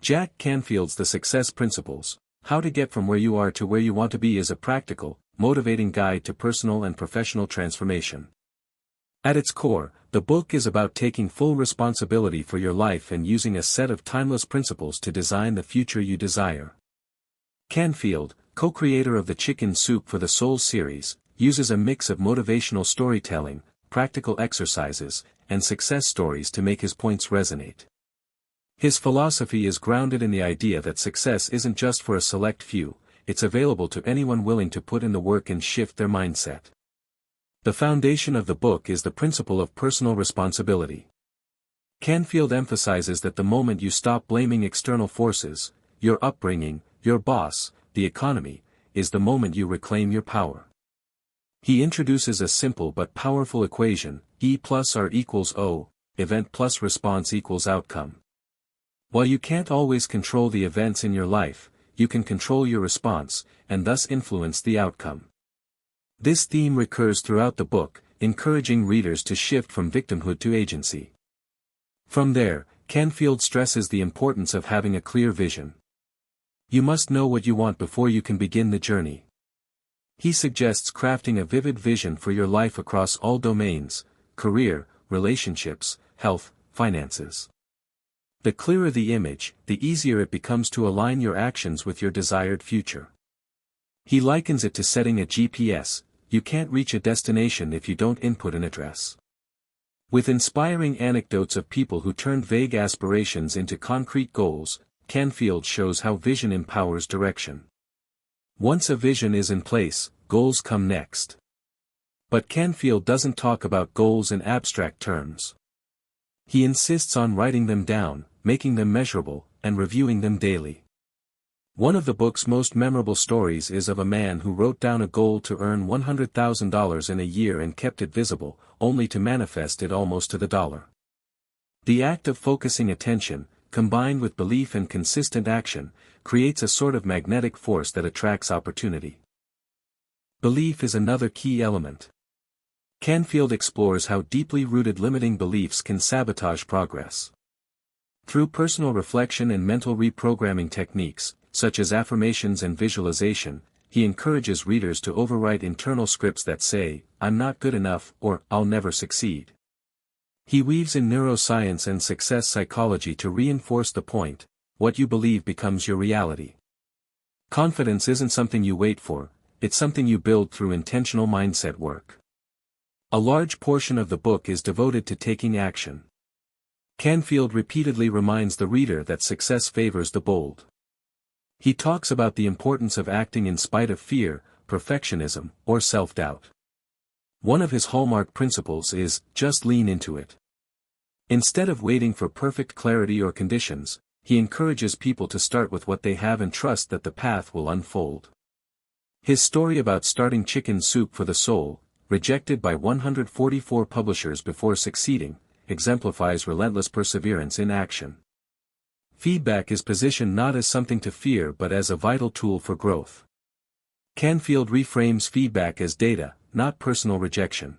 Jack Canfield's The Success Principles: How to Get From Where You Are to Where You Want to Be is a practical, motivating guide to personal and professional transformation. At its core, the book is about taking full responsibility for your life and using a set of timeless principles to design the future you desire. Canfield, co-creator of the Chicken Soup for the Soul series, uses a mix of motivational storytelling, practical exercises, and success stories to make his points resonate. His philosophy is grounded in the idea that success isn't just for a select few, it's available to anyone willing to put in the work and shift their mindset. The foundation of the book is the principle of personal responsibility. Canfield emphasizes that the moment you stop blaming external forces, your upbringing, your boss, the economy, is the moment you reclaim your power. He introduces a simple but powerful equation: E plus R equals O, event plus response equals outcome. While you can't always control the events in your life, you can control your response, and thus influence the outcome. This theme recurs throughout the book, encouraging readers to shift from victimhood to agency. From there, Canfield stresses the importance of having a clear vision. You must know what you want before you can begin the journey. He suggests crafting a vivid vision for your life across all domains: career, relationships, health, finances. The clearer the image, the easier it becomes to align your actions with your desired future. He likens it to setting a GPS: you can't reach a destination if you don't input an address. With inspiring anecdotes of people who turned vague aspirations into concrete goals, Canfield shows how vision empowers direction. Once a vision is in place, goals come next. But Canfield doesn't talk about goals in abstract terms. He insists on writing them down, making them measurable, and reviewing them daily. One of the book's most memorable stories is of a man who wrote down a goal to earn $100,000 in a year and kept it visible, only to manifest it almost to the dollar. The act of focusing attention, combined with belief and consistent action, creates a sort of magnetic force that attracts opportunity. Belief is another key element. Canfield explores how deeply rooted limiting beliefs can sabotage progress. Through personal reflection and mental reprogramming techniques, such as affirmations and visualization, he encourages readers to overwrite internal scripts that say, "I'm not good enough," or "I'll never succeed." He weaves in neuroscience and success psychology to reinforce the point: what you believe becomes your reality. Confidence isn't something you wait for, it's something you build through intentional mindset work. A large portion of the book is devoted to taking action. Canfield repeatedly reminds the reader that success favors the bold. He talks about the importance of acting in spite of fear, perfectionism, or self-doubt. One of his hallmark principles is, just lean into it. Instead of waiting for perfect clarity or conditions, he encourages people to start with what they have and trust that the path will unfold. His story about starting Chicken Soup for the Soul, rejected by 144 publishers before succeeding, exemplifies relentless perseverance in action. Feedback is positioned not as something to fear but as a vital tool for growth. Canfield reframes feedback as data, not personal rejection.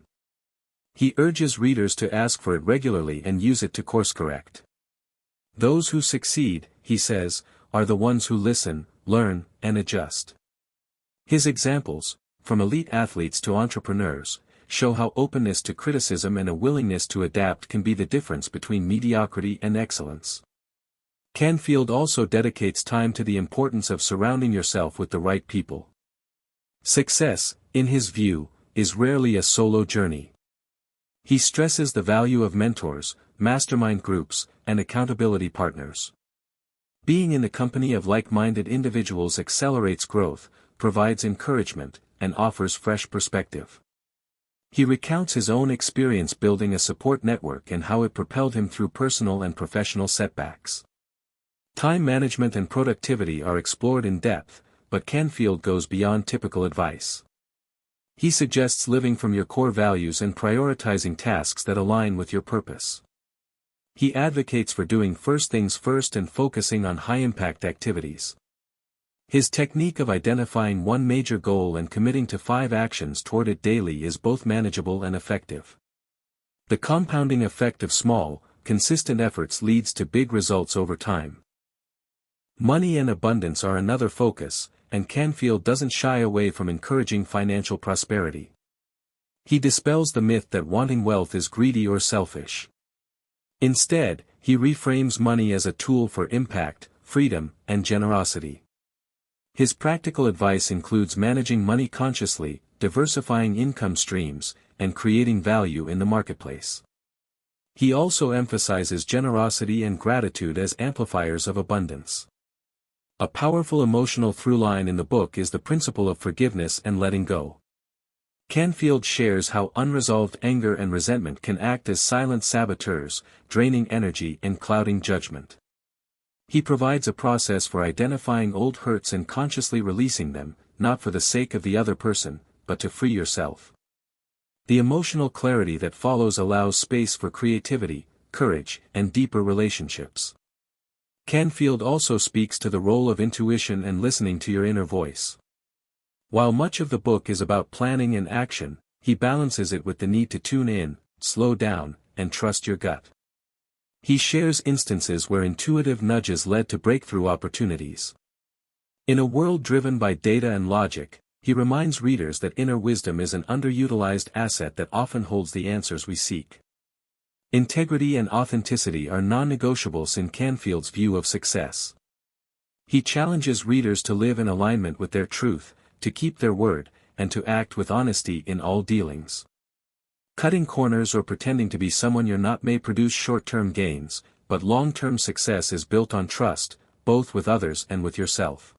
He urges readers to ask for it regularly and use it to course-correct. Those who succeed, he says, are the ones who listen, learn, and adjust. His examples, from elite athletes to entrepreneurs, show how openness to criticism and a willingness to adapt can be the difference between mediocrity and excellence. Canfield also dedicates time to the importance of surrounding yourself with the right people. Success, in his view, is rarely a solo journey. He stresses the value of mentors, mastermind groups, and accountability partners. Being in the company of like-minded individuals accelerates growth, provides encouragement, and offers fresh perspective. He recounts his own experience building a support network and how it propelled him through personal and professional setbacks. Time management and productivity are explored in depth, but Canfield goes beyond typical advice. He suggests living from your core values and prioritizing tasks that align with your purpose. He advocates for doing first things first and focusing on high-impact activities. His technique of identifying one major goal and committing to 5 actions toward it daily is both manageable and effective. The compounding effect of small, consistent efforts leads to big results over time. Money and abundance are another focus, and Canfield doesn't shy away from encouraging financial prosperity. He dispels the myth that wanting wealth is greedy or selfish. Instead, he reframes money as a tool for impact, freedom, and generosity. His practical advice includes managing money consciously, diversifying income streams, and creating value in the marketplace. He also emphasizes generosity and gratitude as amplifiers of abundance. A powerful emotional through-line in the book is the principle of forgiveness and letting go. Canfield shares how unresolved anger and resentment can act as silent saboteurs, draining energy and clouding judgment. He provides a process for identifying old hurts and consciously releasing them, not for the sake of the other person, but to free yourself. The emotional clarity that follows allows space for creativity, courage, and deeper relationships. Canfield also speaks to the role of intuition and listening to your inner voice. While much of the book is about planning and action, he balances it with the need to tune in, slow down, and trust your gut. He shares instances where intuitive nudges led to breakthrough opportunities. In a world driven by data and logic, he reminds readers that inner wisdom is an underutilized asset that often holds the answers we seek. Integrity and authenticity are non-negotiables in Canfield's view of success. He challenges readers to live in alignment with their truth, to keep their word, and to act with honesty in all dealings. Cutting corners or pretending to be someone you're not may produce short-term gains, but long-term success is built on trust, both with others and with yourself.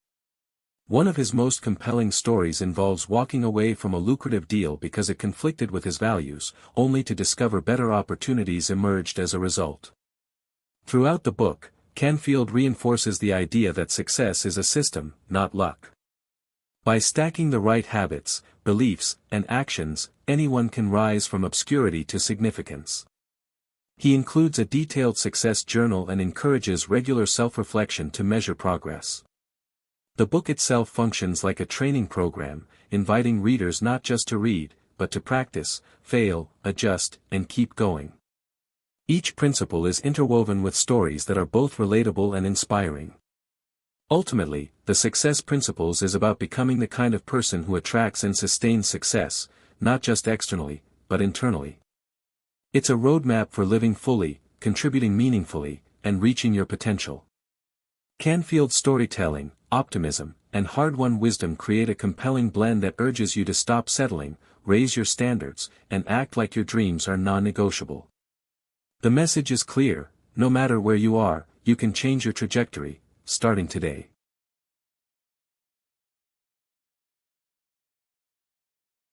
One of his most compelling stories involves walking away from a lucrative deal because it conflicted with his values, only to discover better opportunities emerged as a result. Throughout the book, Canfield reinforces the idea that success is a system, not luck. By stacking the right habits, beliefs, and actions, anyone can rise from obscurity to significance. He includes a detailed success journal and encourages regular self-reflection to measure progress. The book itself functions like a training program, inviting readers not just to read, but to practice, fail, adjust, and keep going. Each principle is interwoven with stories that are both relatable and inspiring. Ultimately, the Success Principles is about becoming the kind of person who attracts and sustains success, not just externally, but internally. It's a roadmap for living fully, contributing meaningfully, and reaching your potential. Canfield's storytelling, optimism, and hard-won wisdom create a compelling blend that urges you to stop settling, raise your standards, and act like your dreams are non-negotiable. The message is clear: no matter where you are, you can change your trajectory, starting today.